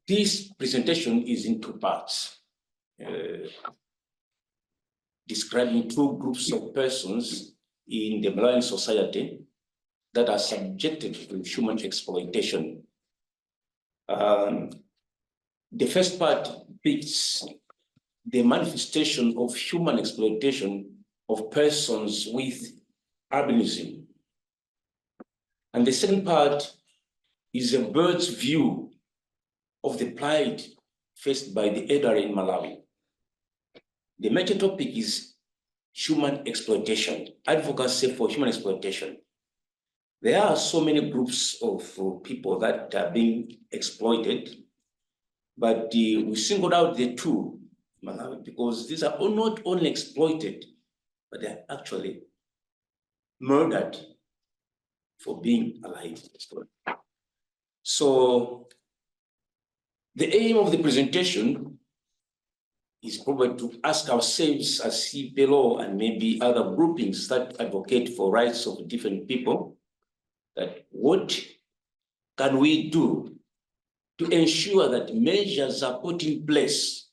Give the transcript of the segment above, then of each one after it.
This presentation is in two parts, describing two groups of persons in the Malawian society that are subjected to human exploitation. The first part depicts the manifestation of human exploitation of persons with albinism. And the second part is a bird's view of the plight faced by the elderly in Malawi. The major topic is human exploitation, advocacy for human exploitation. There are so many groups of people that are being exploited, but we singled out the two, Malawi, because these are not only exploited, but they're actually murdered for being alive. So the aim of the presentation is probably to ask ourselves as CPLO and maybe other groupings that advocate for rights of different people, that what can we do to ensure that measures are put in place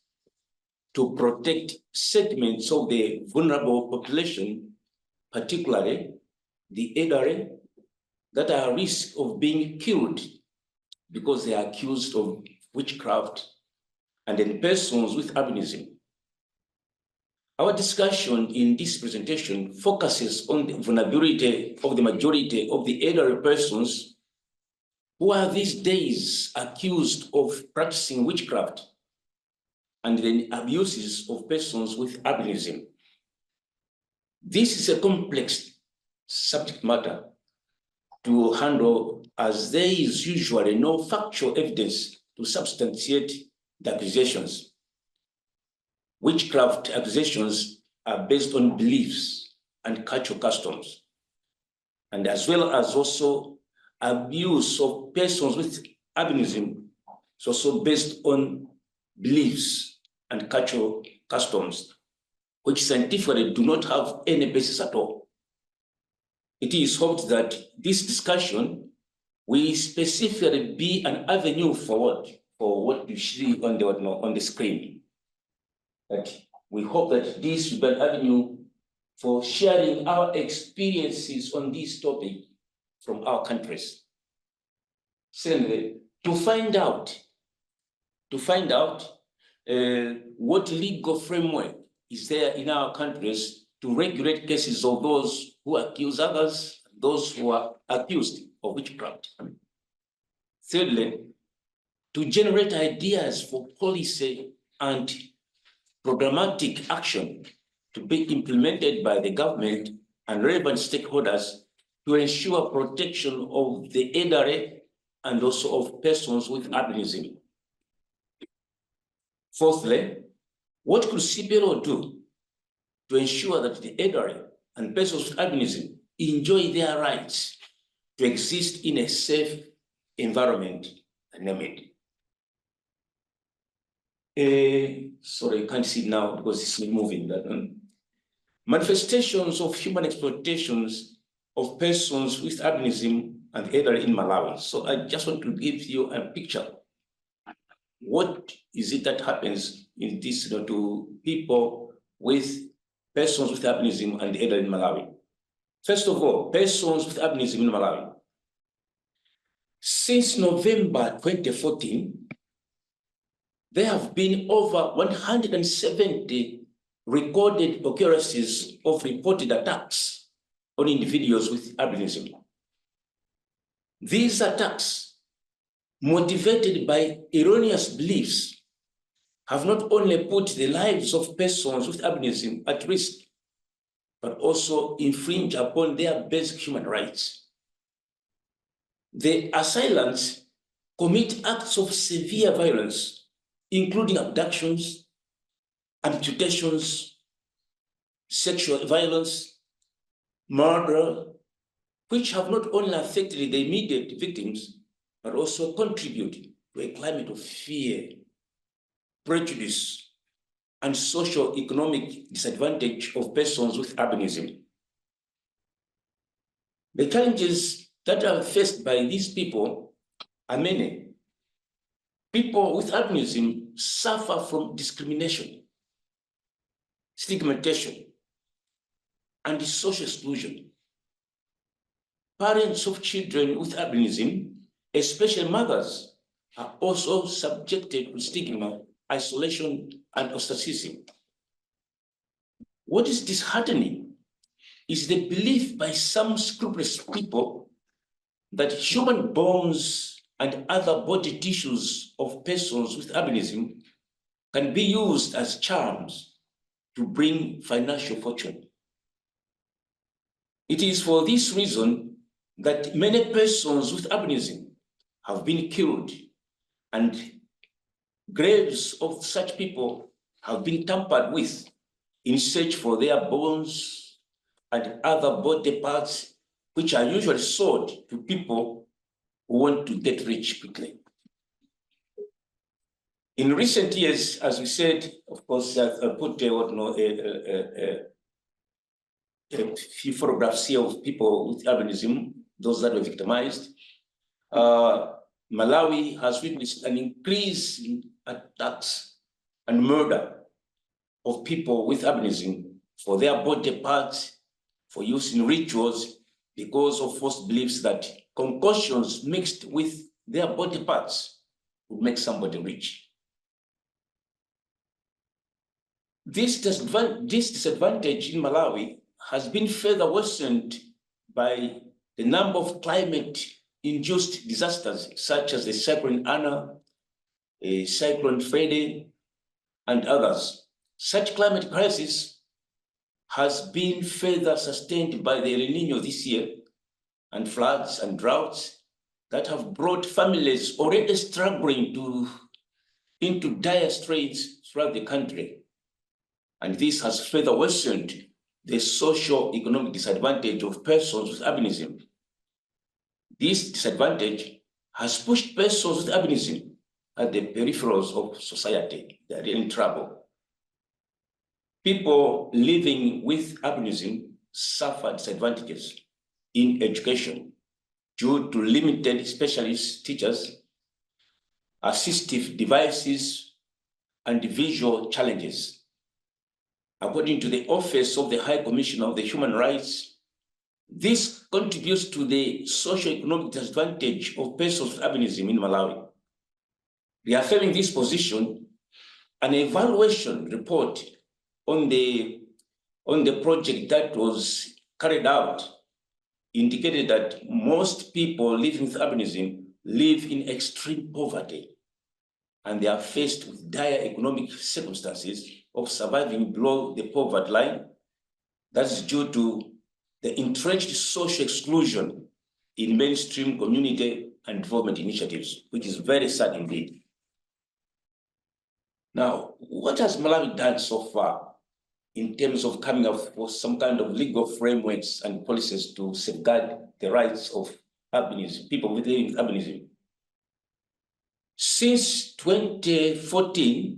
to protect segments of the vulnerable population, particularly the elderly, that are at risk of being killed because they are accused of witchcraft, and then persons with albinism. Our discussion in this presentation focuses on the vulnerability of the majority of the elderly persons who are these days accused of practicing witchcraft and then abuses of persons with albinism. This is a complex subject matter to handle, as there is usually no factual evidence to substantiate the accusations. Witchcraft accusations are based on beliefs and cultural customs, and as well as also abuse of persons with albinism is also based on beliefs and cultural customs, which scientifically do not have any basis at all. It is hoped that this discussion will specifically be an avenue forward for what you see on the screen. That we hope that this will be an avenue for sharing our experiences on this topic from our countries. Secondly, to find out what legal framework is there in our countries to regulate cases of those who accuse others, those who are accused of witchcraft. Thirdly, to generate ideas for policy and programmatic action to be implemented by the government and relevant stakeholders to ensure protection of the elderly and also of persons with albinism. Fourthly, what could CPLO do to ensure that the elderly and persons with albinism enjoy their rights to exist in a safe environment? Sorry, you can't see now because it's moving. Manifestations of human exploitations of persons with albinism and elderly in Malawi. So I just want to give you a picture. What is it that happens in this to people with persons with albinism and elderly in Malawi? First of all, persons with albinism in Malawi. Since November 2014, there have been over 170 recorded occurrences of reported attacks on individuals with albinism. These attacks, motivated by erroneous beliefs, have not only put the lives of persons with albinism at risk, but also infringe upon their basic human rights. The assailants commit acts of severe violence, including abductions, amputations, sexual violence, murder, which have not only affected the immediate victims, but also contribute to a climate of fear, prejudice, and socio-economic disadvantage of persons with albinism. The challenges that are faced by these people are many. People with albinism suffer from discrimination, stigmatization, and social exclusion. Parents of children with albinism, especially mothers, are also subjected to stigma, isolation, and ostracism. What is disheartening is the belief by some scrupulous people that human bones and other body tissues of persons with albinism can be used as charms to bring financial fortune. It is for this reason that many persons with albinism have been killed, and graves of such people have been tampered with in search for their bones and other body parts, which are usually sold to people who want to get rich quickly. In recent years, as we said, of course, I put a few photographs here of people with albinism, those that were victimized. Malawi has witnessed an increase in attacks and murder of people with albinism for their body parts, for use in rituals, because of false beliefs that concoctions mixed with their body parts would make somebody rich. This disadvantage in Malawi has been further worsened by the number of climate-induced disasters, such as the Cyclone Anna, Cyclone Freddy, and others. Such climate crisis has been further sustained by the El Nino this year, and floods and droughts that have brought families already struggling into dire straits throughout the country. And this has further worsened the socio-economic disadvantage of persons with albinism. This disadvantage has pushed persons with albinism at the peripherals of society. They are in trouble. People living with albinism suffer disadvantages in education due to limited specialist teachers, assistive devices, and visual challenges. According to the Office of the High Commissioner of the Human Rights, this contributes to the socio-economic disadvantage of persons with albinism in Malawi. Reaffirming this position, an evaluation report on the project that was carried out indicated that most people living with albinism live in extreme poverty, and they are faced with dire economic circumstances of surviving below the poverty line. That is due to the entrenched social exclusion in mainstream community and development initiatives, which is very sad indeed. Now, what has Malawi done so far in terms of coming up with some kind of legal frameworks and policies to safeguard the rights of albinism, people living with albinism? Since 2014,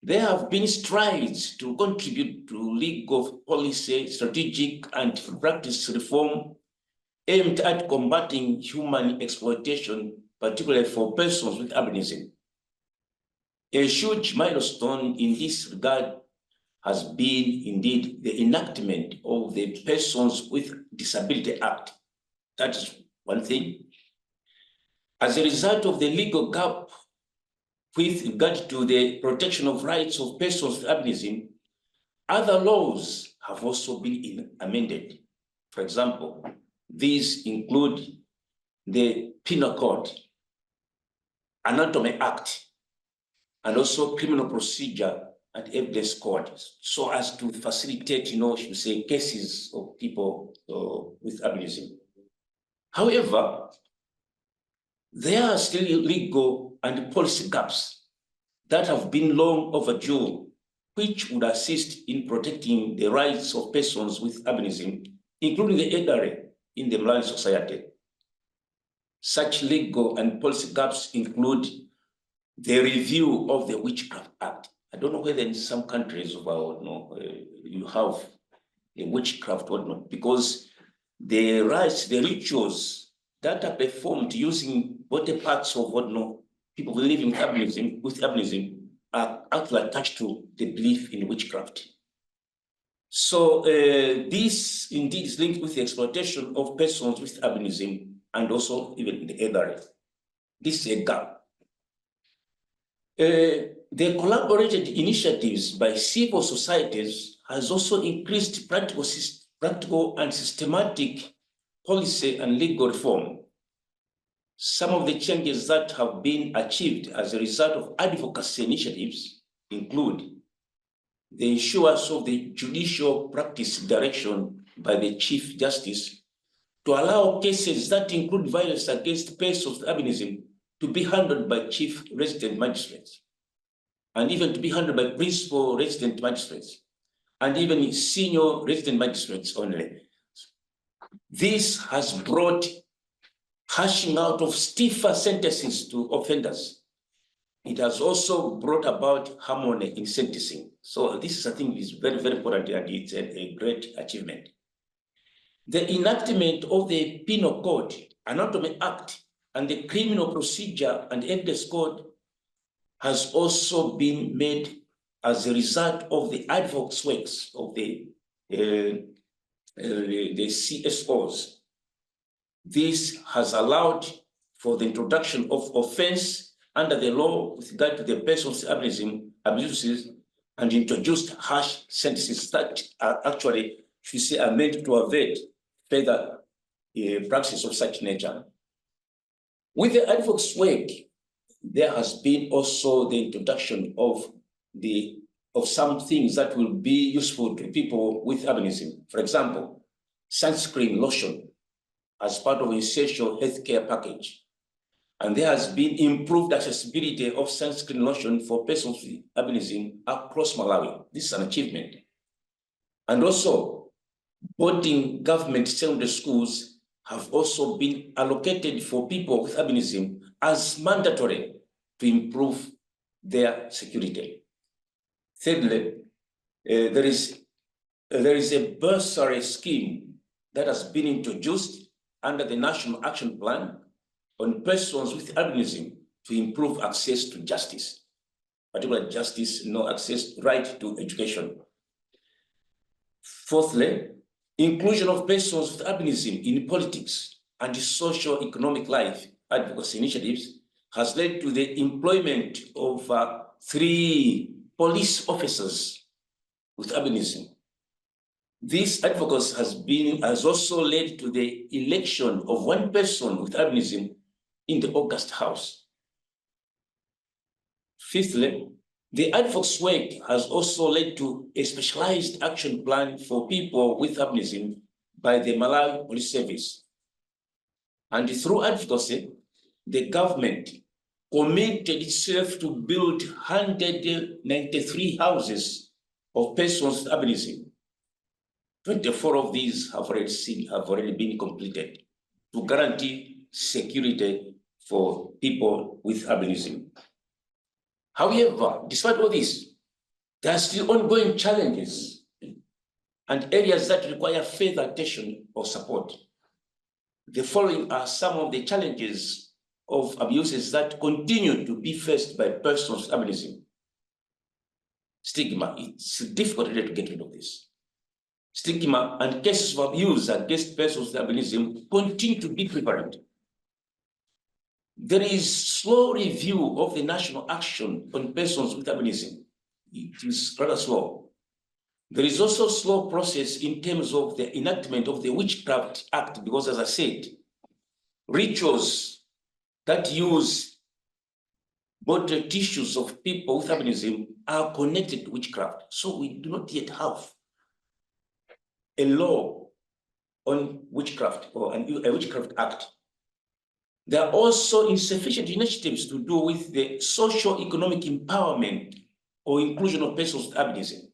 there have been strides to contribute to legal policy, strategic, and practice reform aimed at combating human exploitation, particularly for persons with albinism. A huge milestone in this regard has been indeed the enactment of the Persons with Disability Act. That is one thing. As a result of the legal gap with regard to the protection of rights of persons with albinism, other laws have also been amended. For example, these include the Penal Code, Anatomy Act, and also Criminal Procedure and Evidence Code, so as to facilitate, cases of people with albinism. However, there are still legal and policy gaps that have been long overdue, which would assist in protecting the rights of persons with albinism, including the elderly in the Malawi society. Such legal and policy gaps include the review of the Witchcraft Act. I don't know whether in some countries you have a witchcraft or not, because the rites, the rituals that are performed using body parts of people people living with albinism are actually attached to the belief in witchcraft. So this indeed is linked with the exploitation of persons with albinism and also even the elderly. This is a gap. The collaborated initiatives by civil societies has also increased practical and systematic policy and legal reform. Some of the changes that have been achieved as a result of advocacy initiatives include the issuance of the judicial practice direction by the Chief Justice to allow cases that include violence against persons with albinism to be handled by chief resident magistrates, and even to be handled by principal resident magistrates, and even senior resident magistrates only. This has brought hashing out of stiffer sentences to offenders. It has also brought about harmony in sentencing. So this is, I think, is very, very important, and it's a great achievement. The enactment of the Penal Code, Anatomy Act, and the Criminal Procedure and Evidence Code has also been made as a result of the advocacy works of the CSOs. This has allowed for the introduction of offense under the law with regard to the person's abuses, and introduced harsh sentences that are actually, should say, are meant to avoid further practices of such nature. With the advocacy work, there has been also the introduction of some things that will be useful to people with albinism. For example, sunscreen lotion as part of an essential healthcare package. And there has been improved accessibility of sunscreen lotion for persons with albinism across Malawi. This is an achievement. And also, boarding government secondary schools have also been allocated for people with albinism as mandatory to improve their security. Thirdly, there is a bursary scheme that has been introduced under the National Action Plan on persons with albinism to improve access to justice, particularly justice, access, right to education. Fourthly, inclusion of persons with albinism in politics and socio-economic life advocacy initiatives has led to the employment of 3 police officers with albinism. This advocacy has also led to the election of 1 person with albinism in the August House. Fifthly, the advocacy work has also led to a specialized action plan for people with albinism by the Malawi Police Service. And through advocacy, the government committed itself to build 193 houses of persons with albinism. 24 of these have already been completed to guarantee security for people with albinism. However, despite all this, there are still ongoing challenges and areas that require further attention or support. The following are some of the challenges of abuses that continue to be faced by persons with albinism. Stigma, it's difficult to get rid of this. Stigma and cases of abuse against persons with albinism continue to be prevalent. There is slow review of the national action on persons with albinism. It is rather slow. There is also a slow process in terms of the enactment of the Witchcraft Act, because as I said, rituals that use bodily tissues of people with albinism are connected to witchcraft. So we do not yet have a law on witchcraft or a Witchcraft Act. There are also insufficient initiatives to do with the socio-economic empowerment or inclusion of persons with albinism.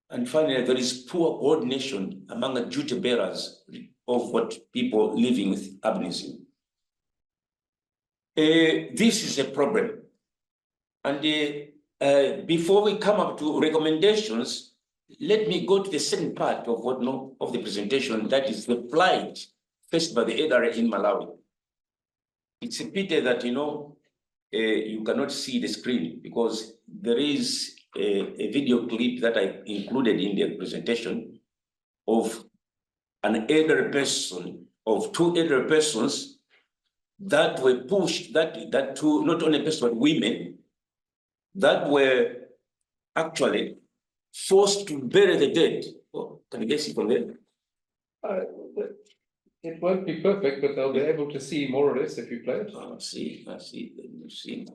And finally, there is poor coordination among the duty bearers of what people living with albinism. This is a problem. And before we come up to recommendations, let me go to the second part of of the presentation, that is the plight faced by the elderly in Malawi. It's a pity that, you cannot see the screen because there is a video clip that I included in the presentation of an elderly person, of two elderly persons that were pushed, that two, not only persons, but women that were actually forced to bury the dead. Oh, can you guess it from there? It won't be perfect, but they'll be able to see more or less if you play it. I see. Let me see.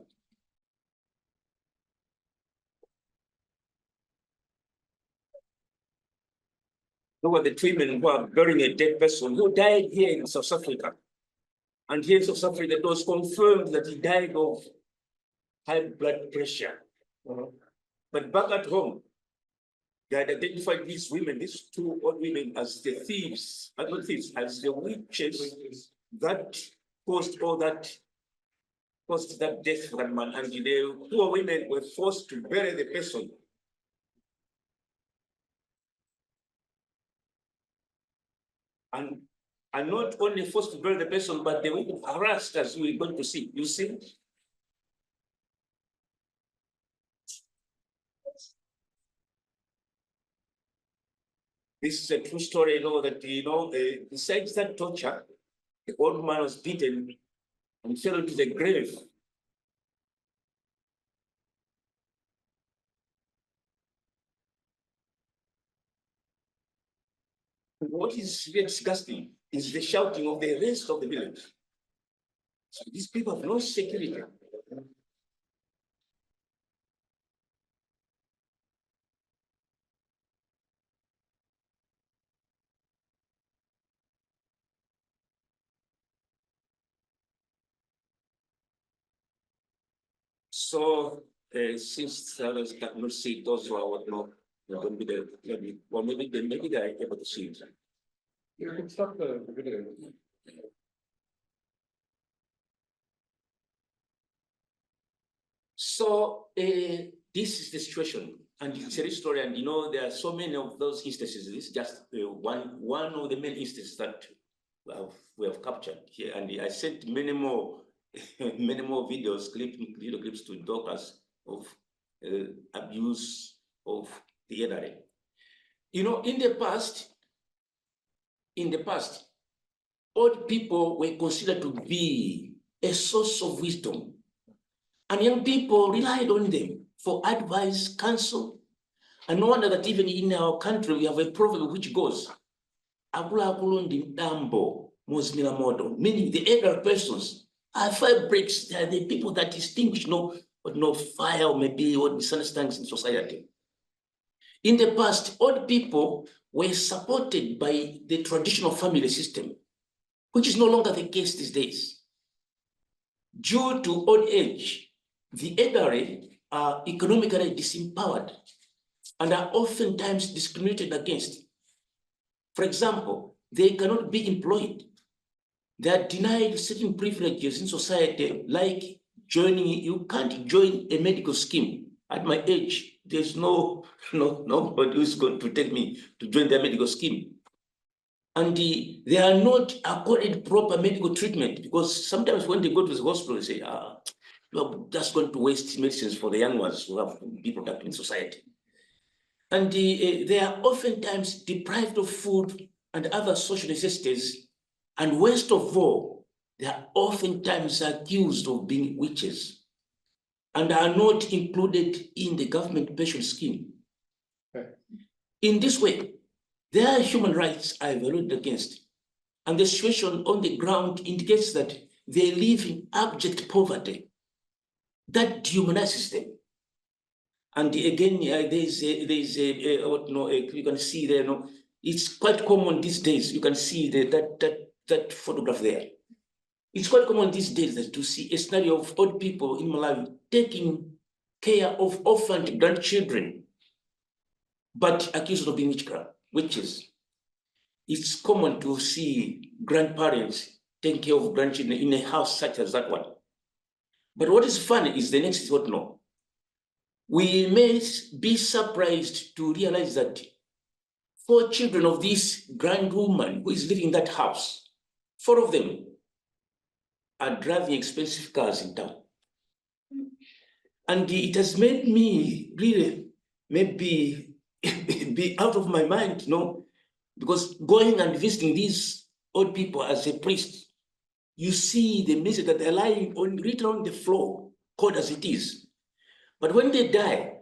Look at the two women who are burying a dead person who died here in South Africa. And here in South Africa, it was confirmed that he died of high blood pressure. But back at home, they had identified these women, these two old women, as the thieves, not thieves, as the witches that caused all that, caused that death for that man. And the poor women were forced to bury the person. And not only forced to bury the person, but they were harassed, as we're going to see. You see? This is a true story, you know, that, besides that torture, the old man was beaten and fell into the grave. What is really disgusting is the shouting of the rest of the village. So these people have no security. So since others cannot see those who are not, going to be the maybe, well, maybe they are able to see it. You can stop the video. So this is the situation, and it's a real story. And there are so many of those instances. This is just one of the main instances that we have captured here. And I sent many more video clips to doctors of abuse of the elderly. In the past, old people were considered to be a source of wisdom. And young people relied on them for advice, counsel. And no wonder that even in our country, we have a proverb which goes, meaning the elder persons are fire breaks. They are the people that distinguish no fire or maybe what misunderstandings in society. In the past, old people were supported by the traditional family system, which is no longer the case these days. Due to old age, the elderly are economically disempowered and are oftentimes discriminated against. For example, they cannot be employed. They are denied certain privileges in society, like you can't join a medical scheme. At my age, there's nobody who's going to take me to join their medical scheme. And they are not accorded proper medical treatment, because sometimes when they go to the hospital, they say, you're just going to waste medicines for the young ones who have to be productive in society. And they are oftentimes deprived of food and other social necessities. And worst of all, they are oftentimes accused of being witches and are not included in the government pension scheme. Okay. In this way, their human rights are violated against. And the situation on the ground indicates that they live in abject poverty that dehumanizes them. And again, you can see there, it's quite common these days. You can see that photograph there. It's quite common these days to see a scenario of old people in Malawi taking care of orphaned grandchildren, but accused of being witches. It's common to see grandparents taking care of grandchildren in a house such as that one. But what is funny is the next no. We may be surprised to realize that 4 children of this grand woman who is living in that house, 4 of them are driving expensive cars in town. And it has made me really maybe be out of my mind, because going and visiting these old people as a priest, you see the message that they're lying written on the floor, cold as it is. But when they die,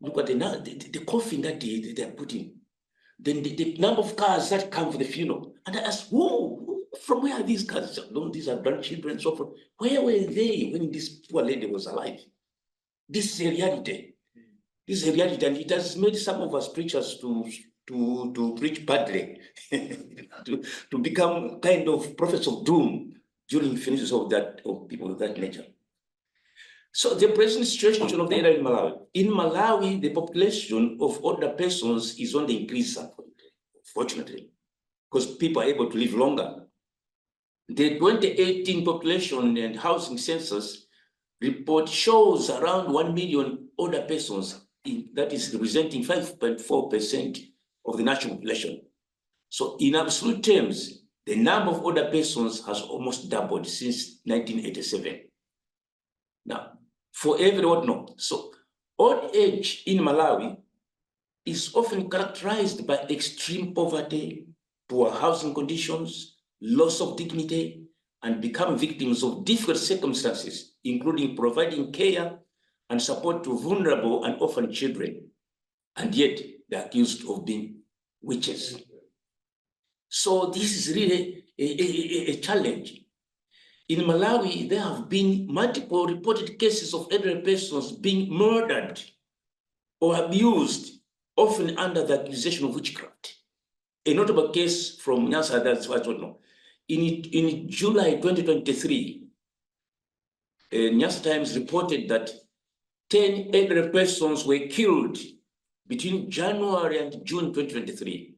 look at the coffin that they're putting, then the number of cars that come for the funeral. And I asked, whoa, from where are these cars? No, these are grandchildren and so forth. Where were they when this poor lady was alive? This is a reality. This is a reality, and it has made some of us preachers to preach badly, to become kind of prophets of doom during finishes of people of that nature. So the present situation of the area in Malawi. In Malawi, the population of older persons is on the increase, fortunately, because people are able to live longer. The 2018 population and housing census report shows around 1 million older persons, that is representing 5.4% of the national population. So in absolute terms, the number of older persons has almost doubled since 1987. Now, for everyone, no. So old age in Malawi is often characterized by extreme poverty, poor housing conditions, loss of dignity, and become victims of difficult circumstances, including providing care and support to vulnerable and orphan children. And yet they're accused of being witches. So this is really a challenge. In Malawi, there have been multiple reported cases of elderly persons being murdered or abused, often under the accusation of witchcraft. A notable case from Nyasa, that's what I don't know. In July 2023, Nyasa Times reported that 10 elderly persons were killed between January and June 2023.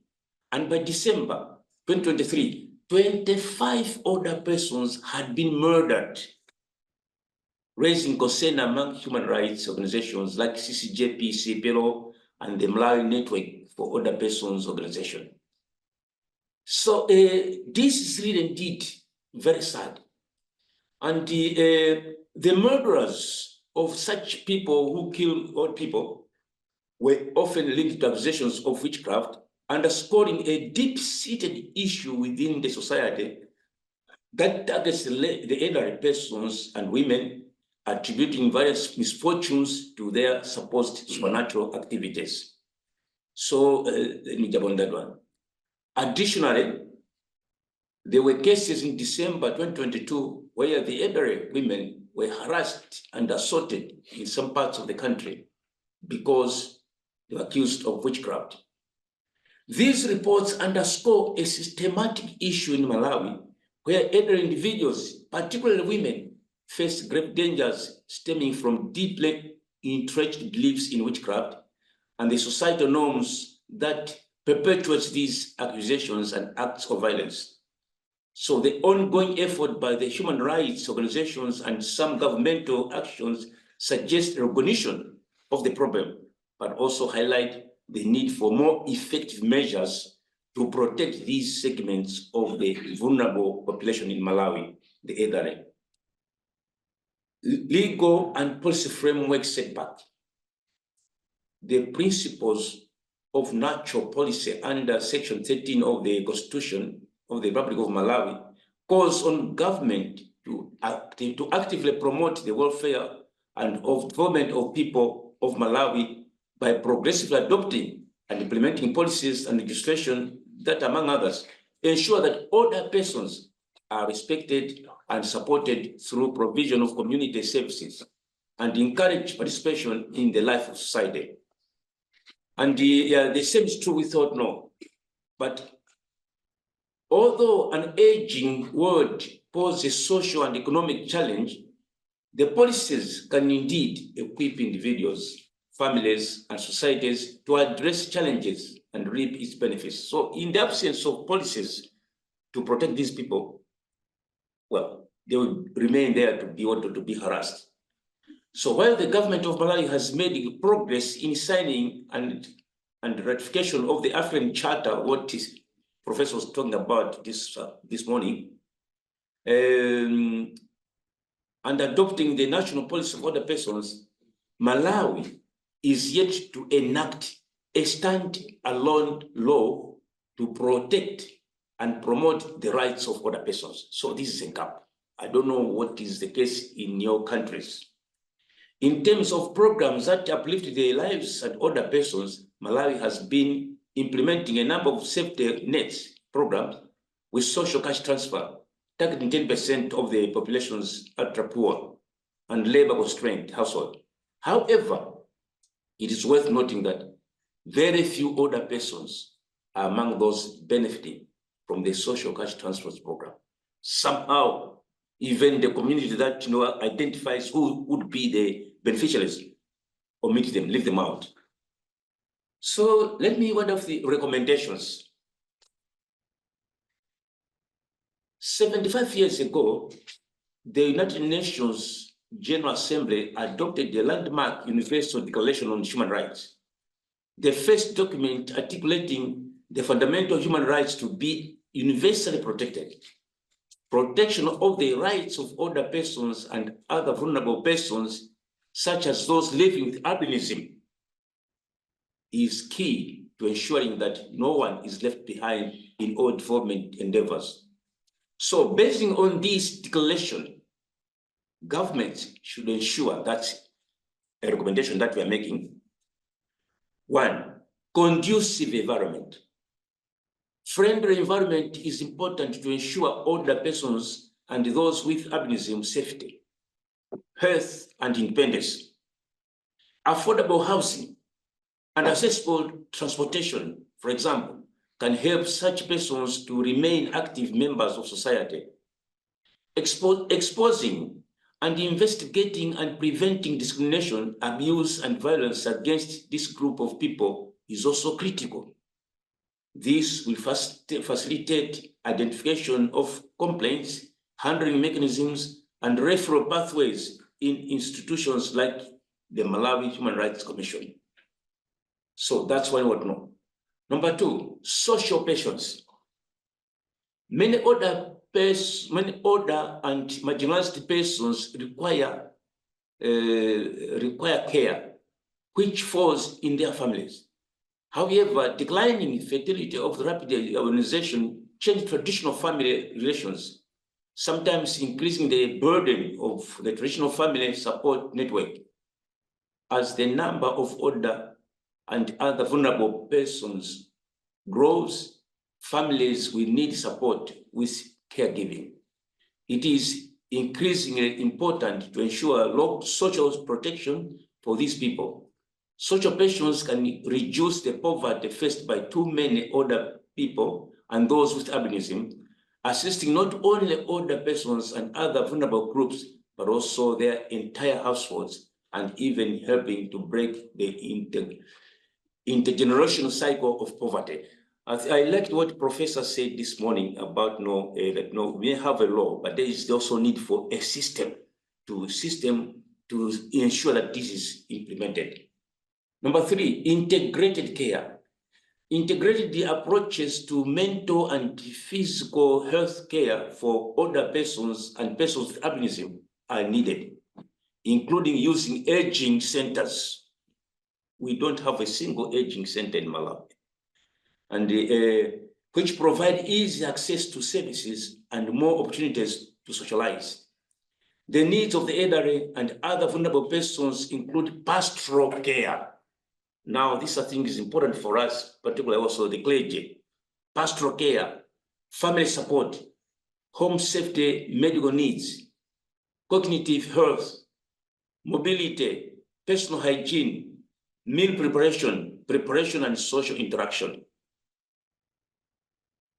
And by December 2023, 25 older persons had been murdered, raising concern among human rights organizations like CCJP, CPLO, and the Malawi Network for Older Persons organization. So this is really indeed very sad. And the murderers of such people who kill old people were often linked to accusations of witchcraft, underscoring a deep-seated issue within the society that targets the elderly persons and women, attributing various misfortunes to their supposed supernatural activities. So let me jump on that one. Additionally, there were cases in December 2022 where the elderly women were harassed and assaulted in some parts of the country because they were accused of witchcraft. These reports underscore a systematic issue in Malawi where elderly individuals, particularly women, face grave dangers stemming from deeply entrenched beliefs in witchcraft and the societal norms that perpetuates these accusations and acts of violence. So the ongoing effort by the human rights organizations and some governmental actions suggest recognition of the problem, but also highlight the need for more effective measures to protect these segments of the vulnerable population in Malawi, the elderly. Legal and policy framework setback. The principles of natural policy under Section 13 of the Constitution of the Republic of Malawi calls on government to actively promote the welfare and of development of people of Malawi by progressively adopting and implementing policies and legislation that, among others, ensure that older persons are respected and supported through provision of community services and encourage participation in the life of society. And the same is true with no. But although an aging world poses a social and economic challenge, the policies can indeed equip individuals, families, and societies to address challenges and reap its benefits. So in the absence of policies to protect these people, well, they will remain there to be ordered to be harassed. So while the government of Malawi has made progress in signing and ratification of the African Charter, what is Professor was talking about this morning, and adopting the national policy of older persons, Malawi is yet to enact a stand-alone law to protect and promote the rights of older persons. So this is a gap. I don't know what is the case in your countries. In terms of programs that uplift the lives of older persons, Malawi has been implementing a number of safety nets programs with social cash transfer, targeting 10% of the population's ultra poor and labor constrained household. However, it is worth noting that very few older persons are among those benefiting from the social cash transfers program. Somehow, even the community that identifies who would be the beneficiaries, omit them, leave them out. So let me one of the recommendations. 75 years ago, the United Nations General Assembly adopted the landmark Universal Declaration on Human Rights, the first document articulating the fundamental human rights to be universally protected. Protection of the rights of older persons and other vulnerable persons, such as those living with albinism, is key to ensuring that no one is left behind in all development endeavors. So based on this declaration, governments should ensure that a recommendation that we are making, 1, conducive environment. Friendly environment is important to ensure older persons and those with albinism safety, health, and independence. Affordable housing and accessible transportation, for example, can help such persons to remain active members of society. Exposing and investigating and preventing discrimination, abuse, and violence against this group of people is also critical. This will facilitate identification of complaints, handling mechanisms, and referral pathways in institutions like the Malawi Human Rights Commission. So that's one word no. Number 2, social patience. Many older and marginalized persons require care, which falls in their families. However, declining fertility of the rapid urbanization changed traditional family relations, sometimes increasing the burden of the traditional family support network. As the number of older and other vulnerable persons grows, families will need support with caregiving. It is increasingly important to ensure social protection for these people. Social pensions can reduce the poverty faced by too many older people and those with albinism, assisting not only older persons and other vulnerable groups, but also their entire households, and even helping to break the intergenerational cycle of poverty. I liked what Professor said this morning about that we have a law, but there is also need for a system to ensure that this is implemented. Number 3, integrated care. Integrated approaches to mental and physical health care for older persons and persons with albinism are needed, including using aging centers. We don't have a single aging center in Malawi, and which provide easy access to services and more opportunities to socialize. The needs of the elderly and other vulnerable persons include pastoral care. Now, this I think is important for us, particularly also the clergy. Pastoral care, family support, home safety, medical needs, cognitive health, mobility, personal hygiene, meal preparation and social interaction.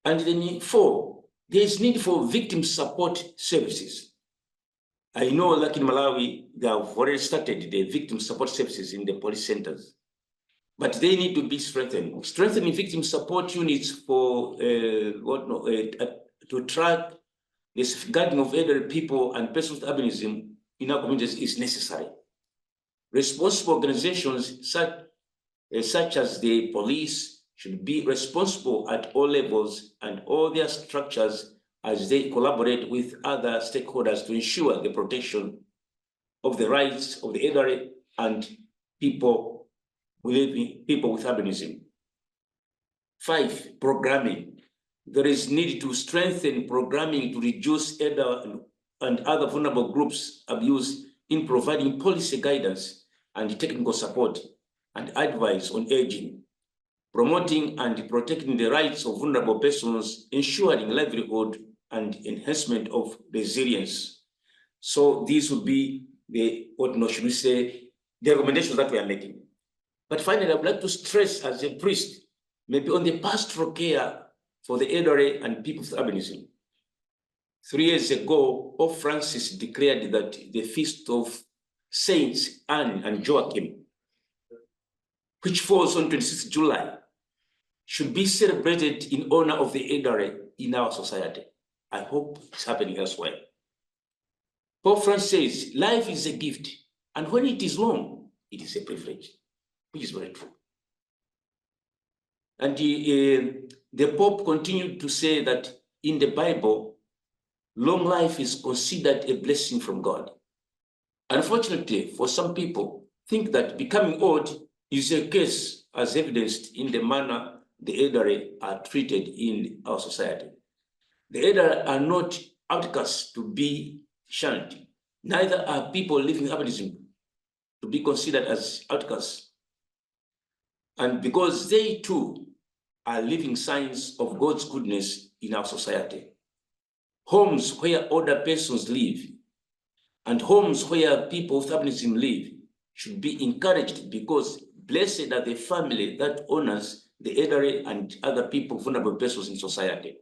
And then 4, there is need for victim support services. I know like in Malawi, they have already started the victim support services in the police centers, but they need to be strengthened. Strengthening victim support units for to track the safeguarding of elderly people and persons with albinism in our communities is necessary. Responsible organizations such as the police should be responsible at all levels, and all their structures as they collaborate with other stakeholders to ensure the protection of the rights of the elderly and people with albinism. 5, programming. There is need to strengthen programming to reduce elder and other vulnerable groups abuse in providing policy guidance and technical support and advice on aging, promoting and protecting the rights of vulnerable persons, ensuring livelihood and enhancement of resilience. So these would be the, should we say, the recommendations that we are making. But finally, I would like to stress as a priest, maybe on the pastoral care for the elderly and people with albinism. 3 years ago, Pope Francis declared that the feast of Saints Anne and Joachim, which falls on 26th July, should be celebrated in honor of the elderly in our society. I hope it's happening elsewhere. Pope Francis says, life is a gift, and when it is long, it is a privilege, which is very true. And the Pope continued to say that in the Bible, long life is considered a blessing from God. Unfortunately, for some people, think that becoming old is a case as evidenced in the manner the elderly are treated in our society. The elderly are not outcasts to be shunned. Neither are people living albinism to be considered as outcasts. And because they too are living signs of God's goodness in our society. Homes where older persons live and homes where people with albinism live should be encouraged, because blessed are the family that honors the elderly and other people, vulnerable persons in society.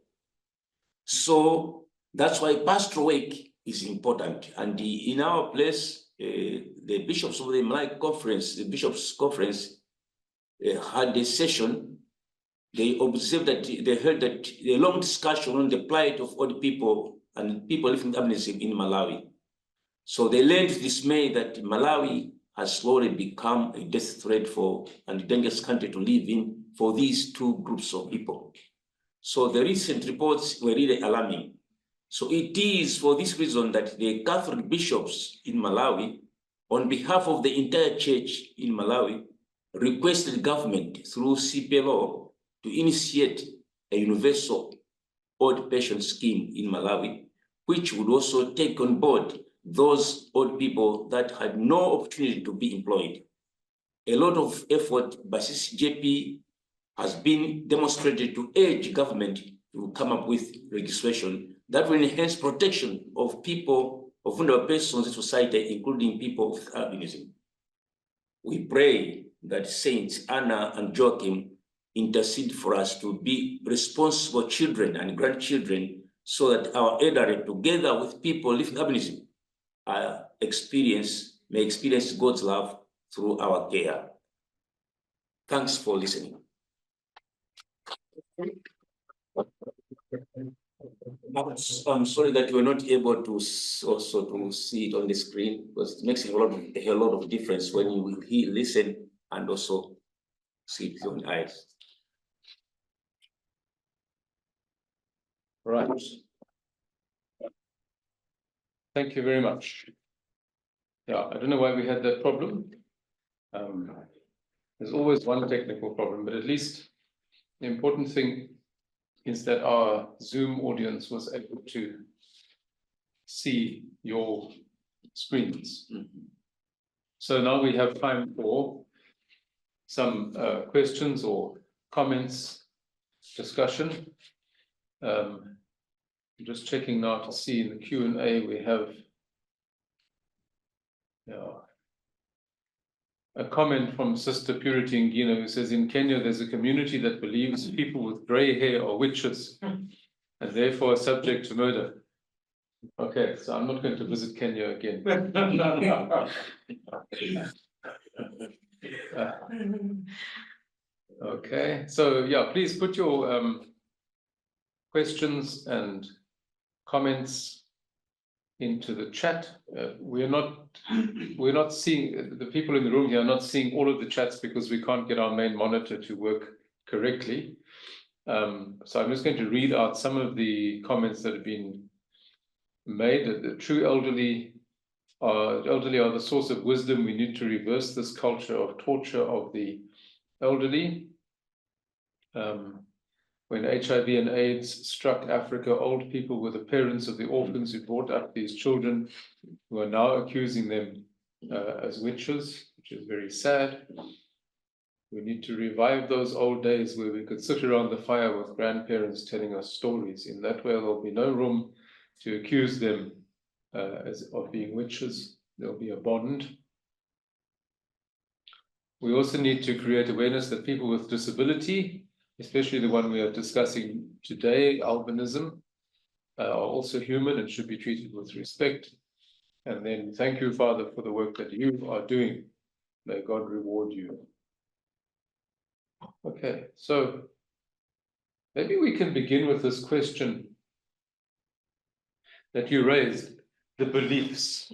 So that's why pastoral work is important. And in our place, the bishops of the Malay Conference, the Bishops' Conference, had a session. They observed that they heard that a long discussion on the plight of old people and people living with albinism in Malawi. So they learned dismay that Malawi has slowly become a death threat for and dangerous country to live in for these two groups of people. So the recent reports were really alarming. So it is for this reason that the Catholic bishops in Malawi, on behalf of the entire church in Malawi, requested government through CPLO to initiate a universal old pension scheme in Malawi, which would also take on board those old people that had no opportunity to be employed. A lot of effort by CCJP has been demonstrated to urge government to come up with legislation that will enhance protection of people, of vulnerable persons in society, including people with albinism. We pray that Saints Anna and Joachim intercede for us to be responsible children and grandchildren, so that our elderly, together with people living with albinism, may experience God's love through our care. Thanks for listening. I'm sorry that you were not able to also to see it on the screen, because it makes a lot of difference when you listen and also see it with your own eyes. Right. Thank you very much. Yeah, I don't know why we had that problem. There's always one technical problem, but at least the important thing is that our Zoom audience was able to see your screens. Mm-hmm. So now we have time for some questions or comments, discussion. I'm just checking now to see in the Q&A we have a comment from Sister Purity Ngino, who says, in Kenya, there's a community that believes people with gray hair are witches and therefore are subject to murder. Okay, so I'm not going to visit Kenya again. Okay, so yeah, please put your questions and comments into the chat. We're not seeing, the people in the room here are not seeing all of the chats because we can't get our main monitor to work correctly. So I'm just going to read out some of the comments that have been made. The true elderly are the source of wisdom. We need to reverse this culture of torture of the elderly. When HIV and AIDS struck Africa, old people were the parents of the orphans who brought up these children, who are now accusing them as witches, which is very sad. We need to revive those old days where we could sit around the fire with grandparents telling us stories. In that way, there'll be no room to accuse them of being witches. There'll be a bond. We also need to create awareness that people with disability, especially the one we are discussing today, albinism, are also human and should be treated with respect. And then thank you, Father, for the work that you are doing. May God reward you. Okay, so maybe we can begin with this question that you raised, the beliefs.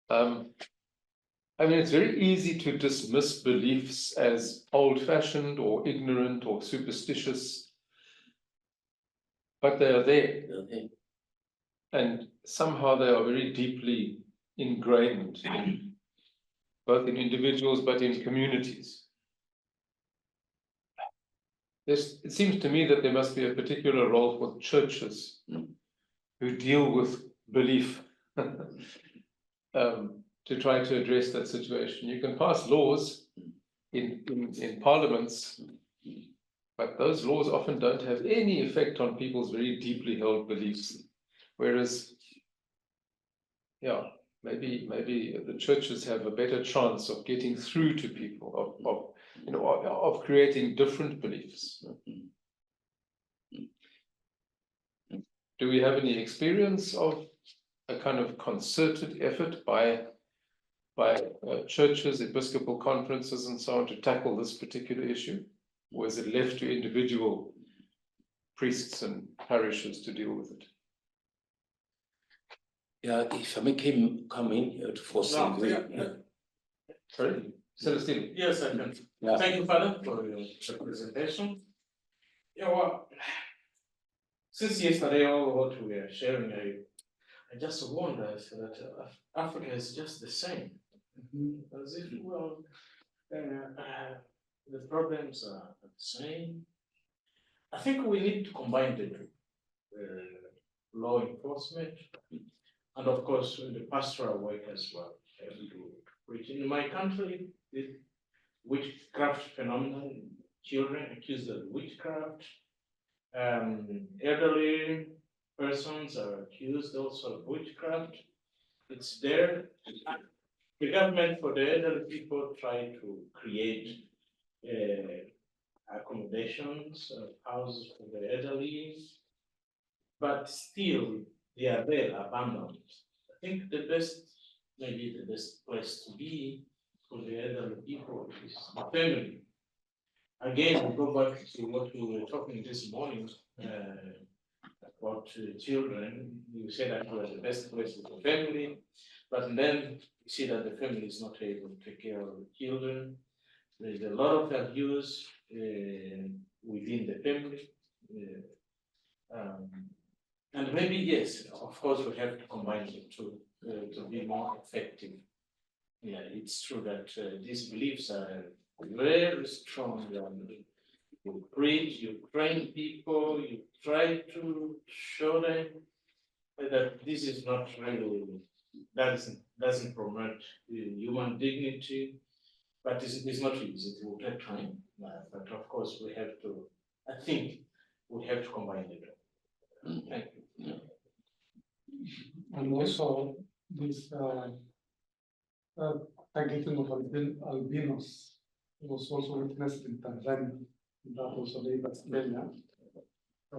I mean, it's very easy to dismiss beliefs as old-fashioned or ignorant or superstitious, but they are there. And somehow they are very deeply ingrained, both in individuals, but in communities. It seems to me that there must be a particular role for churches who deal with belief to try to address that situation. You can pass laws in parliaments, but those laws often don't have any effect on people's very deeply held beliefs. Whereas, yeah, maybe the churches have a better chance of getting through to people, of creating different beliefs. Do we have any experience of a kind of concerted effort by churches, episcopal conferences, and so on to tackle this particular issue? Or is it left to individual priests and parishes to deal with it? Yeah, if I may come in for some Sorry, Celestine. Yes, I can. Yeah. Thank you, Father, for your presentation. Yeah, well, since yesterday, all what we are sharing, I just wonder that Africa is just the same. As if, well, the problems are the same. I think we need to combine the two, law enforcement, and of course, the pastoral work as well. Which in my country, the witchcraft phenomenon, children accused of witchcraft, elderly persons are accused also of witchcraft. It's there. The government for the elderly people try to create accommodations, houses for the elderly, but still they are there abandoned. I think maybe the best place to be for the elderly people is the family. Again, we go back to what we were talking this morning about children. You said that was the best place is the family, but then you see that the family is not able to take care of the children. There's a lot of abuse within the family. And maybe, yes, of course, we have to combine the two to be more effective. Yeah, it's true that these beliefs are very strong. You preach, you train people, you try to show them that this is not really, doesn't promote human dignity, but it's not easy. It will take time. But of course, I think we have to combine the two. Thank you. And also this targeting of albinos was also witnessed in Tanzania. That also neighbors Kenya. I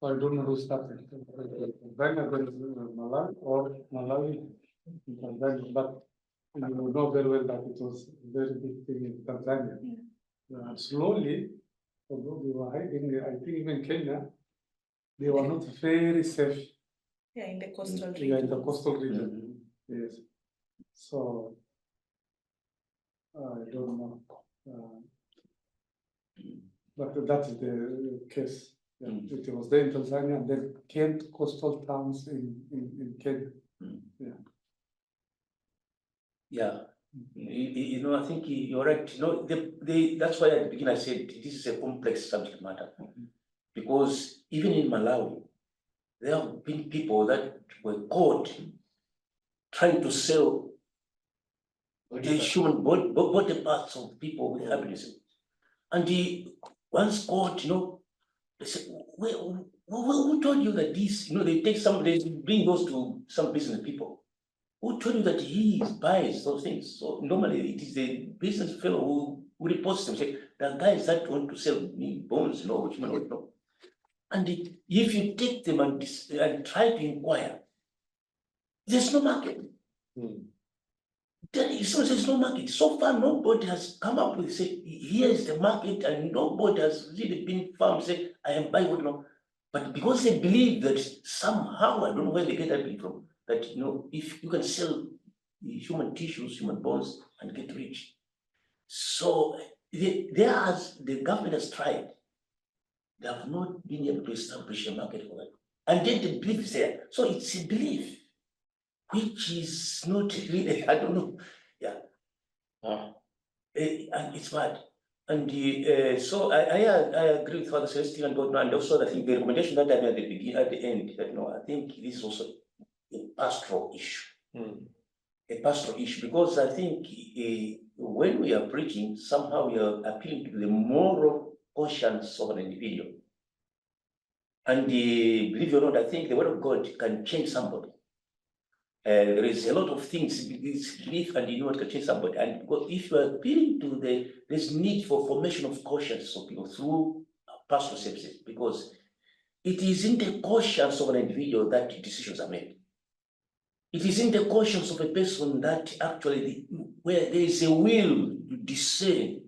don't know who started. Tanzania, there is Malawi or Malawi in Tanzania, but you know very well that it was a very big thing in Tanzania. Slowly, although they were hiding, I think even Kenya, they were not very safe. Yeah, in the coastal region. Yeah, in the coastal region. Yes. So I don't know. But that is the case. Yeah, Mm. it was there in Tanzania and then came to coastal towns in Kenya. Yeah, you know, I think you're right. You know, that's why at the beginning I said this is a complex subject matter. Because even in Malawi, there have been people that were caught trying to sell the human body parts of people with albinism. And once caught, you know, they said, who told you that this, you know, they bring those to some business people. Who told you that he buys those things? So normally it is the business fellow who reports them, say, the guys that want to sell me bones, you know, human body, no. And if you take them and try to inquire, there's no market. There's no market. So far, nobody has come up with, say, here is the market, and nobody has really been found, say, I am buying what, you know. But because they believe that somehow, I don't know where they get that belief from, that, you know, if you can sell human tissues, human bones, and get rich. So the government has tried. They have not been able to establish a market for that. And then the belief is there. So it's a belief, which is not really, I don't know. Yeah. And it's bad. And so I agree with Father Celestine and God, and also I think the recommendation that I made at the beginning, at the end, that no, I think this is also a pastoral issue. A pastoral issue, because I think when we are preaching, somehow we are appealing to the moral conscience of an individual. And believe it or not, I think the word of God can change somebody. There is a lot of things, this belief and you know what can change somebody. And if you are appealing to there's need for formation of conscience of people through pastoral services, because it is in the conscience of an individual that decisions are made. It is in the conscience of a person that actually, where there is a will to discern.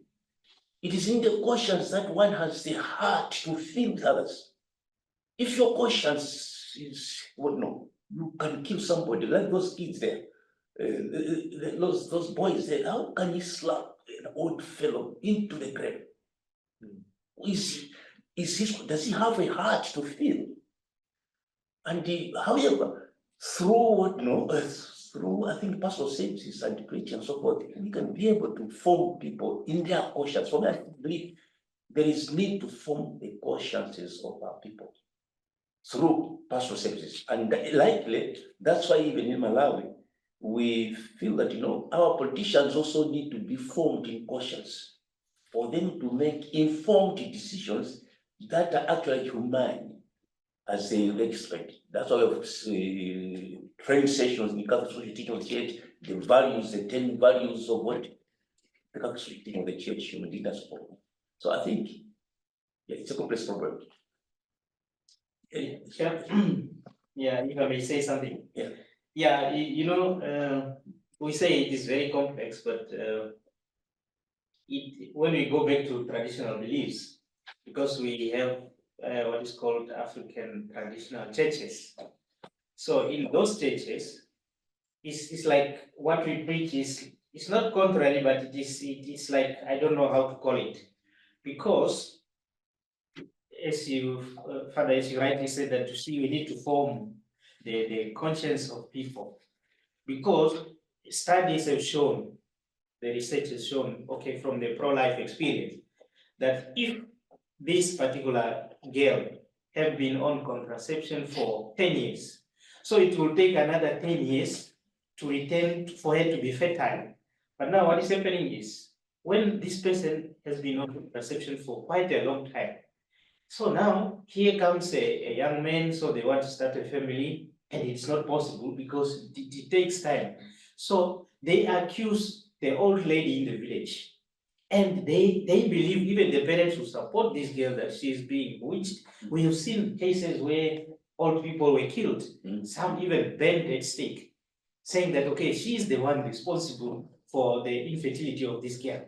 It is in the conscience that one has the heart to feel with others. If your conscience is, well, no, you can kill somebody, like those kids there, those boys there. How can you slap an old fellow into the grave? Does he have a heart to feel? And however, through through I think pastoral services and preaching and so forth, we can be able to form people in their conscience. For me, I believe there is need to form the consciences of our people through pastoral services. And likely, that's why even in Malawi, we feel that, you know, our politicians also need to be formed in conscience for them to make informed decisions that are actually humane as they legislate. That's why we have training sessions in Catholic social teaching of the church, the values, the 10 values of what the Catholic social teaching of the church, human leaders. So I think, yeah, it's a complex problem. Yeah, yeah, if I may say something. Yeah. Yeah, you know, we say it is very complex, but when we go back to traditional beliefs, because we have what is called African traditional churches. So in those churches, it's like what we preach it's not contrary, but it's like, I don't know how to call it, because as Father, as you rightly said, that you see, we need to form the conscience of people, because studies have shown, the research has shown, okay, from the pro-life experience, that if this particular girl have been on contraception for 10 years, so it will take another 10 years to return for her to be fertile. But now what is happening is, when this person has been on contraception for quite a long time, so now here comes a young man, so they want to start a family, and it's not possible because it takes time. So they accuse the old lady in the village, and they believe, even the parents who support this girl, that she is being bewitched. We have seen cases where old people were killed, some even burned at stake, saying that, okay, she is the one responsible for the infertility of this girl.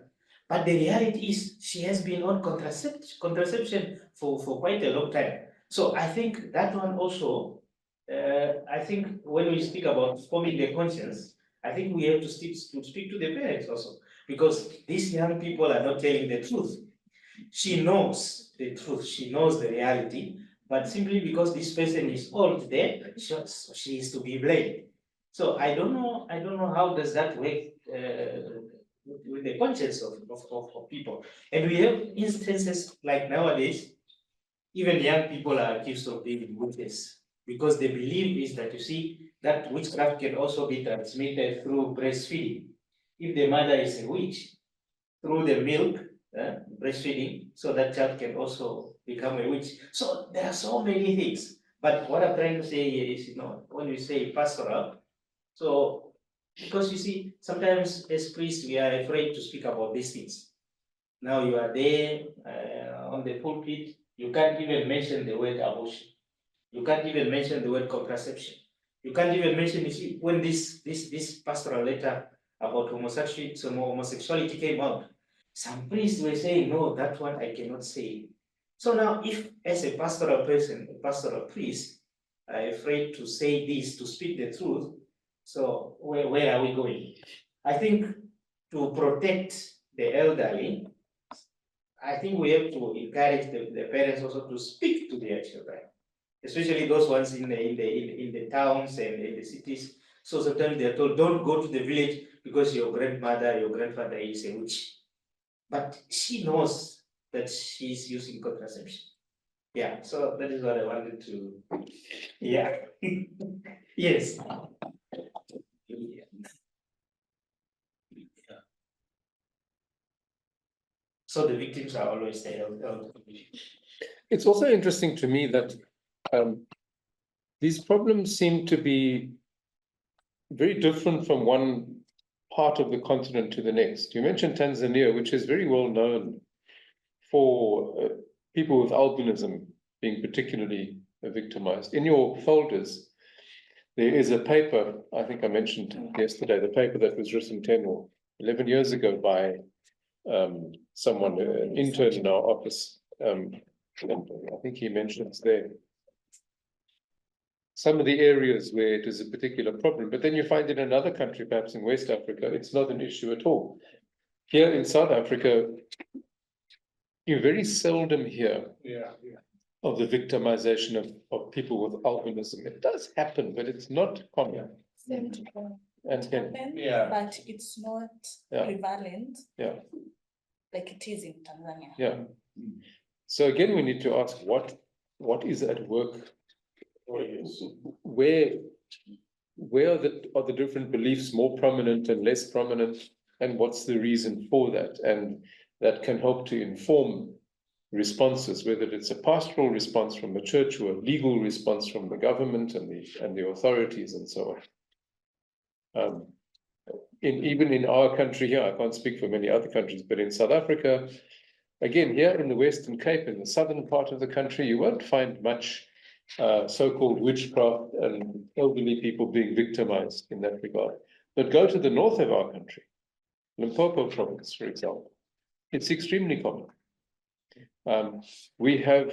But the reality is she has been on contraception for quite a long time. So I think that one also, I think when we speak about forming the conscience, I think we have to speak to the parents also, because these young people are not telling the truth. she knows the truth, she knows the reality, but simply because this person is old there, she is to be blamed. So I don't know how does that work with the conscience of people. And we have instances like nowadays, even young people are accused of being witches because they believe is that, you see, that witchcraft can also be transmitted through breastfeeding. If the mother is a witch, through the milk, breastfeeding, so that child can also become a witch. So there are so many things. But what I'm trying to say here is, when we say pastoral, so because you see, sometimes as priests, we are afraid to speak about these things. Now you are there on the pulpit, you can't even mention the word abortion. You can't even mention the word contraception. You can't even mention, you see, when this pastoral letter about homosexuality came out, some priests were saying, no, that one I cannot say. So now, if as a pastoral person, a pastoral priest, are afraid to say this, to speak the truth, so where are we going? I think to protect the elderly, I think we have to encourage the parents also to speak to their children, especially those ones in the towns and in the cities. So sometimes they are told, don't go to the village because your grandmother, your grandfather is a witch. But she knows that she's using contraception. Yeah, so that is what I wanted to, yeah. Yes. So the victims are always the elderly. It's also interesting to me that these problems seem to be very different from one part of the continent to the next. You mentioned Tanzania, which is very well known for people with albinism being particularly victimized. In your folders, there is a paper, I think I mentioned yesterday, the paper that was written 10 or 11 years ago by someone, an intern in our office. And I think he mentions there some of the areas where it is a particular problem, but then you find in another country, perhaps in West Africa, it's not an issue at all. Here in South Africa, you very seldom hear of the victimization of people with albinism. It does happen, but it's not common. And but it's not prevalent. Like it is in Tanzania. Yeah. So again, we need to ask what is at work. Where are the different beliefs more prominent and less prominent, and what's the reason for that? And that can help to inform responses, whether it's a pastoral response from the church or a legal response from the government and the authorities and so on. Even in our country here, I can't speak for many other countries, but in South Africa, again, here in the Western Cape, in the southern part of the country, you won't find much so-called witchcraft and elderly people being victimized in that regard. But go to the north of our country, Limpopo province, for example, it's extremely common. We have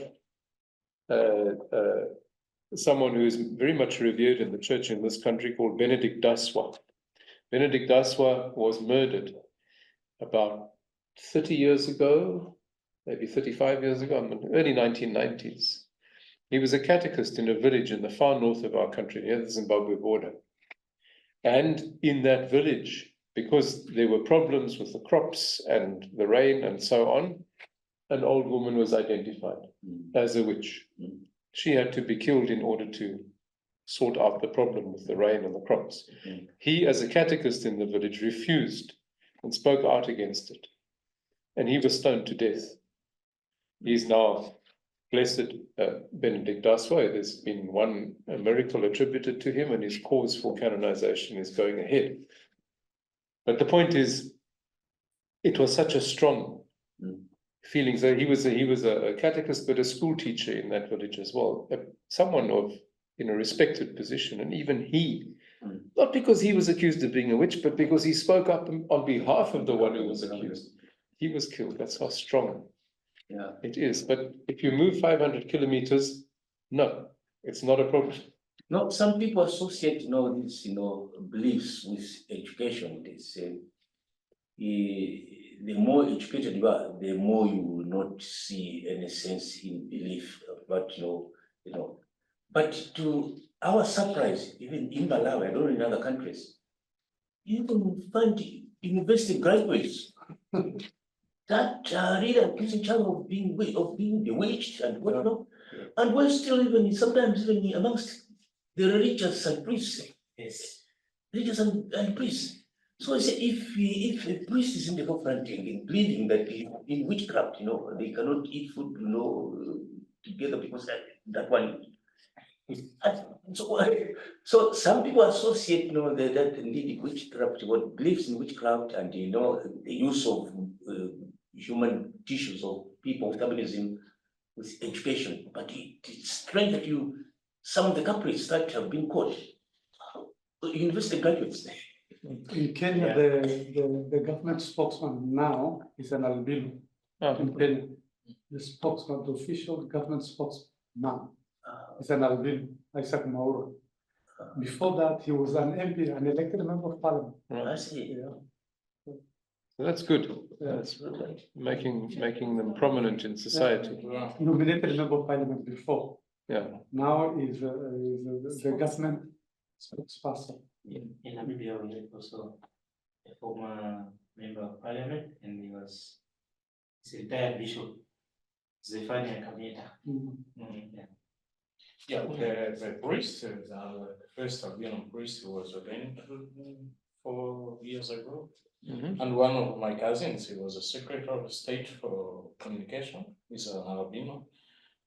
someone who is very much revered in the church in this country called Benedict Daswa. Benedict Daswa was murdered about 30 years ago, maybe 35 years ago, in the early 1990s. He was a catechist in a village in the far north of our country, near the Zimbabwe border. And in that village, because there were problems with the crops and the rain and so on, an old woman was identified as a witch. She had to be killed in order to sort out the problem with the rain and the crops. He, as a catechist in the village, refused and spoke out against it. And he was stoned to death. He's now Blessed Benedict Daswa. There's been one miracle attributed to him, and his cause for canonization is going ahead. But the point is, it was such a strong feeling. So he was a catechist, but a school teacher in that village as well. Someone of in a respected position, and even he, not because he was accused of being a witch, but because he spoke up on behalf of the one who was accused. He was killed. That's how strong it is. But if you move 500 kilometers, no, it's not a problem. No, some people associate, these, beliefs with education. They say, the more educated you are, the more you will not see any sense in belief. But but to our surprise, even in Malawi, I don't know in other countries, you can find university graduates that are really accusing each other of being bewitched and whatnot, and we're still even sometimes even amongst the religious and priests. Yes. Religious and priests. So I say if a priest is in the forefront and believing that in witchcraft, they cannot eat food, together because that one. So some people associate, that indeed witchcraft, what beliefs in witchcraft, and the use of human tissues of people with albinism with education. But it's strange that some of the culprits that have been caught, university graduates. In Kenya, the government spokesman now is an albino. In Kenya, the spokesman, the official government spokesman now is an albino, Isaac Maura. Before that, he was an MP, an elected member of parliament. I see. Yeah. So that's good. That's making them prominent in society. Nominated member of parliament before. Yeah. Now is the government spokesperson. In Namibia, we had also a former member of parliament, and he's a retired bishop, Zefania Kameta. Yeah, the priest, the first albino priest was ordained 4 years ago. And one of my cousins, he was a secretary of state for communication. He's an albino.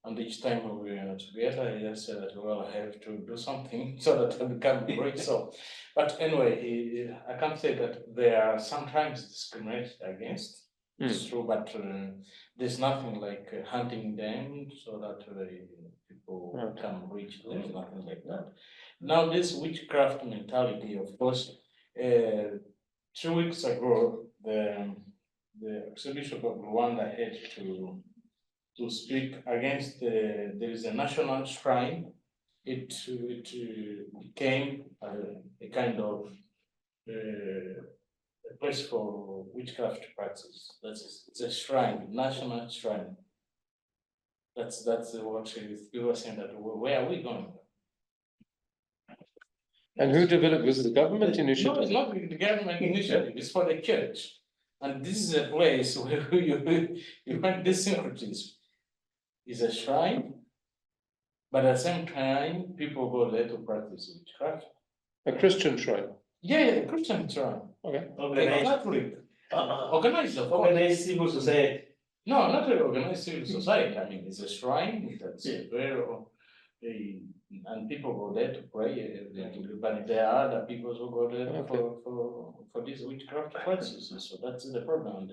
And each time we were together, he just said that, well, I have to do something so that I become great. So, but anyway, I can't say that they are sometimes discriminated against. It's true, but there's nothing like hunting them so that people can reach. There's nothing like that. Now, this witchcraft mentality, of course, 2 weeks ago, the Archbishop of Rwanda had to speak against there is a national shrine. It became a kind of a place for witchcraft practice. It's a shrine, national shrine. That's what he was saying, that where are we going? And who developed? Was it the government initiative? No, it's not the government initiative. It's for the church, and this is a place where you find this syncretism. It's a shrine, but at the same time, people go there to practice witchcraft. A Christian shrine. Yeah, Christian shrine. Okay. Catholic. Organized, of course. Organized civil society. No, not an organized civil society. I mean, it's a shrine that's very, and people go there to pray. But there are other people who go there for these witchcraft practices. So that's the problem.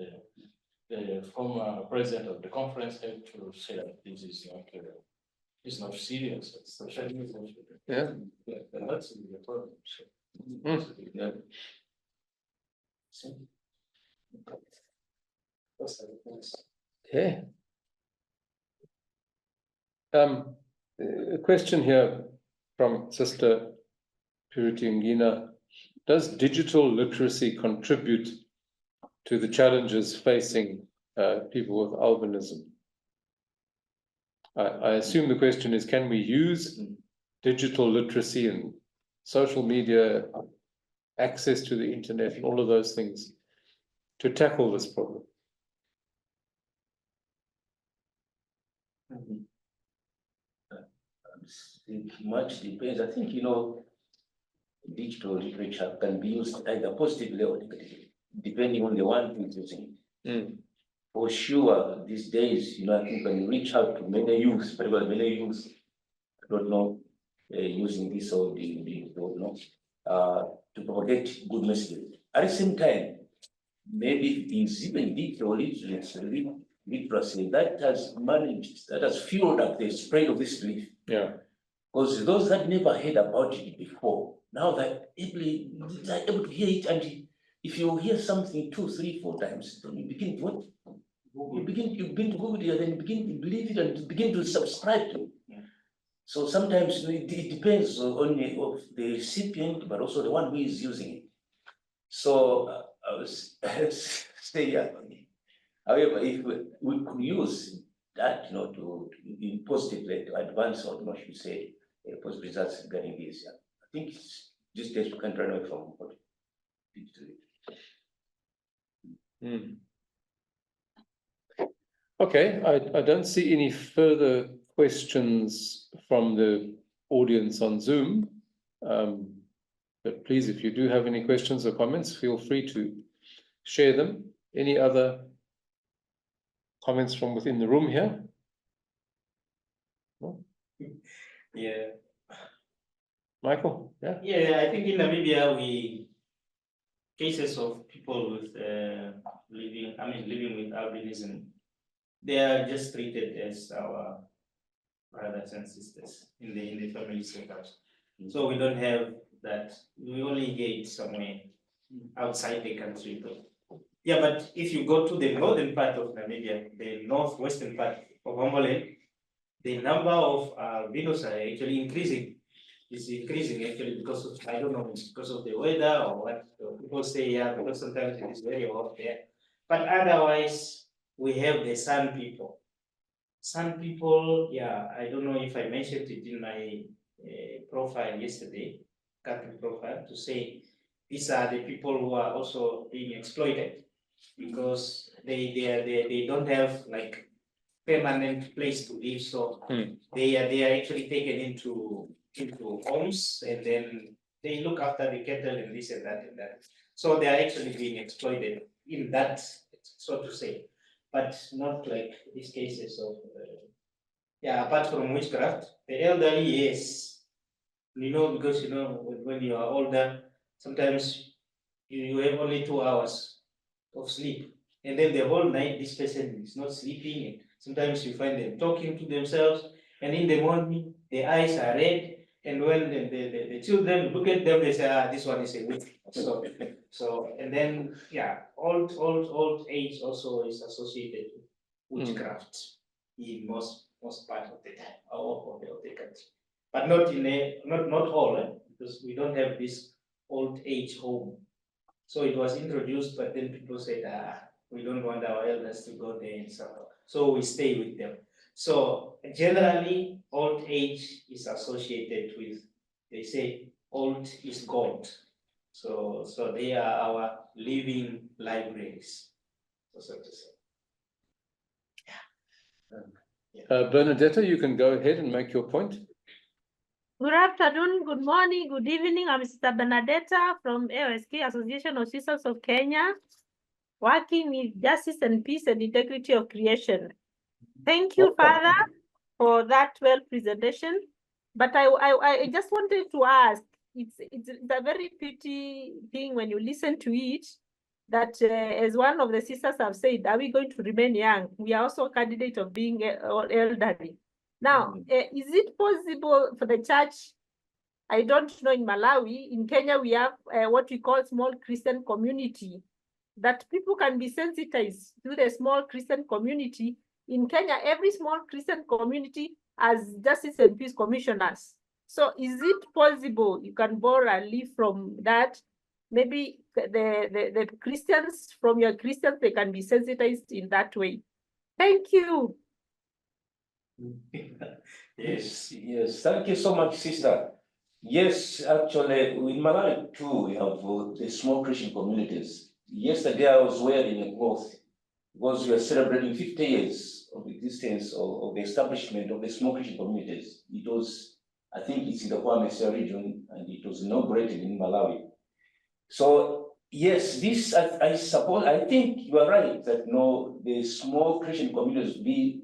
The former president of the conference had to say that this is not. It's not serious. It's Yeah. And that's the problem. So, Okay. A question here from Sister Purity Ngina. Does digital literacy contribute to the challenges facing people with albinism? I assume the question is, can we use digital literacy and social media, access to the internet, and all of those things to tackle this problem? Much depends. I think, digital literature can be used either positively or negatively, depending on the one who is using it. For sure, these days, I think when you reach out to many youth, particularly many youth, I don't know, using this or to propagate good messages. At the same time, maybe it's even digital literacy that has fueled up the spread of this belief. Yeah. Because those that never heard about it before, now they're able to hear it, and if you hear something 2, 3, 4 times, then you begin to You begin to Google it, and then you begin to believe it and begin to subscribe to it. So sometimes it depends on the recipient, but also the one who is using it. So I was say, yeah. However, if we could use that, to in positively to advance, or not should say, positive results regarding this. I think it's just days we can't run away from what we did. Okay, I don't see any further questions from the audience on Zoom. But please, if you do have any questions or comments, feel free to share them. Any other comments from within the room here? No? Yeah. Michael, yeah? Yeah, I think in Namibia, cases of people with living with albinism, they are just treated as our brothers and sisters in the family setups. So we don't have that. We only engage somewhere outside the country, though. Yeah, but if you go to the northern part of Namibia, the northwestern part of Homboland, the number of albinos are actually increasing. It's increasing actually because of, I don't know, because of the weather or what people say, yeah, because sometimes it is very hot there. But otherwise, we have the San people. San people, yeah, I don't know if I mentioned it in my profile yesterday, country profile, to say these are the people who are also being exploited because they don't have like permanent place to live, so they are actually taken into homes, and then they look after the cattle and this and that and that. So they are actually being exploited in that, so to say, but not like these cases of yeah. Apart from witchcraft, the elderly, yes, because when you are older, sometimes you have only 2 hours of sleep, and then the whole night this person is not sleeping, and sometimes you find them talking to themselves, and in the morning the eyes are red, and when the children look at them, they say, this one is a witch. So and then yeah, old age also is associated with witchcraft in most part of the time of the country, but not all, because we don't have this old age home. So it was introduced, but then people said, we don't want our elders to go there and so we stay with them. So generally, old age is associated with, they say, old is gold. So they are our living libraries, so to say. Bernadetta, you can go ahead and make your point. Good afternoon, good morning, good evening. I'm Sister Bernadetta from AFEXT, Association of Sisters of Kenya, working with justice and peace and integrity of creation. Thank you, Father, for that well presentation. But I just wanted to ask, it's a very pity thing when you listen to it, that as one of the sisters have said, are we going to remain young? We are also a candidate of being elderly. Now, is it possible for the church? I don't know in Malawi, in Kenya, we have what we call small Christian community, that people can be sensitized to the small Christian community. In Kenya, every small Christian community has justice and peace commissioners. So is it possible you can borrow and live from that? Maybe the Christians, from your Christians, they can be sensitized in that way. Thank you. Yes, thank you so much, sister. Yes, actually, in Malawi too, we have the small Christian communities. Yesterday, I was wearing a cloth because we are celebrating 50 years of existence of the establishment of the small Christian communities. It was, I think it's in the Kwamese region, and it was inaugurated in Malawi. So yes, this, I suppose, I think you are right that the small Christian communities be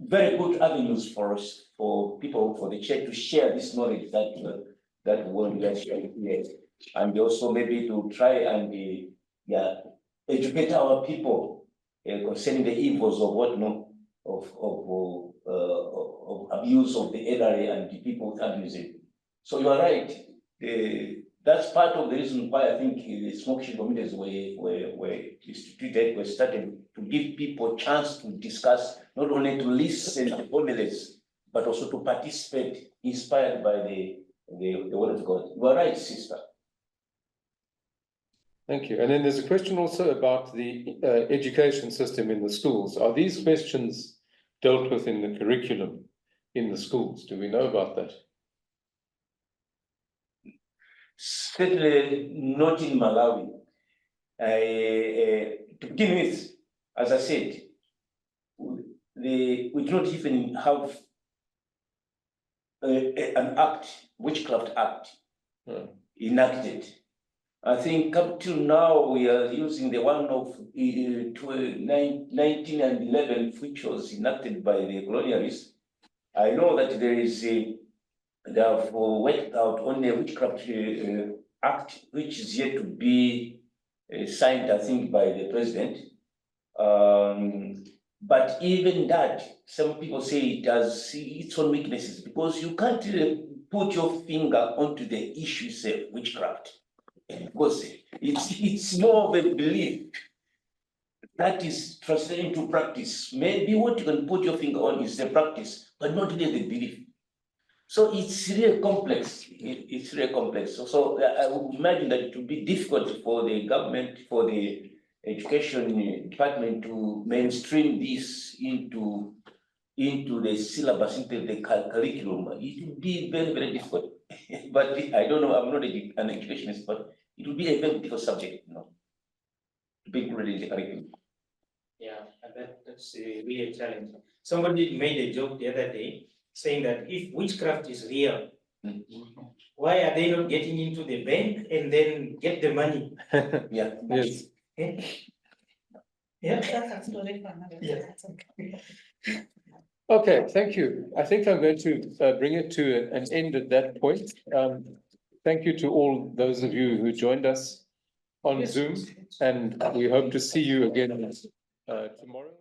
very good avenues for us, for people, for the church to share this knowledge that we are sharing here, and also maybe to try and educate our people concerning the evils of of abuse of the elderly and the people with albinism. So you are right. That's part of the reason why I think the small Christian communities were instituted, were started to give people a chance to discuss, not only to listen to homilies, but also to participate, inspired by the word of God. You are right, sister. Thank you. And then there's a question also about the education system in the schools. Are these questions dealt with in the curriculum in the schools? Do we know about that? Certainly not in Malawi. To begin with, as I said, we do not even have an act, Witchcraft Act, enacted. I think up till now we are using the one of 1911, which was enacted by the colonialists. I know that there is they have worked out on a Witchcraft Act, which is yet to be signed, I think, by the president. But even that, some people say it has its own weaknesses because you can't put your finger onto the issue of witchcraft. Because it's more of a belief that is translated into practice. Maybe what you can put your finger on is the practice, but not really the belief. So it's really complex. It's really complex. So I would imagine that it would be difficult for the government, for the education department to mainstream this into the syllabus, into the curriculum. It would be very, very difficult. But I don't know, I'm not an educationist, but it would be a very difficult subject, to be included in the curriculum. Yeah, and that's really a challenge. Somebody made a joke the other day saying that if witchcraft is real, why are they not getting into the bank and then get the money? Yeah. Yes. Yeah. That's a story for another day. That's okay. Okay, thank you. I think I'm going to bring it to an end at that point. Thank you to all those of you who joined us on Zoom, and we hope to see you again tomorrow.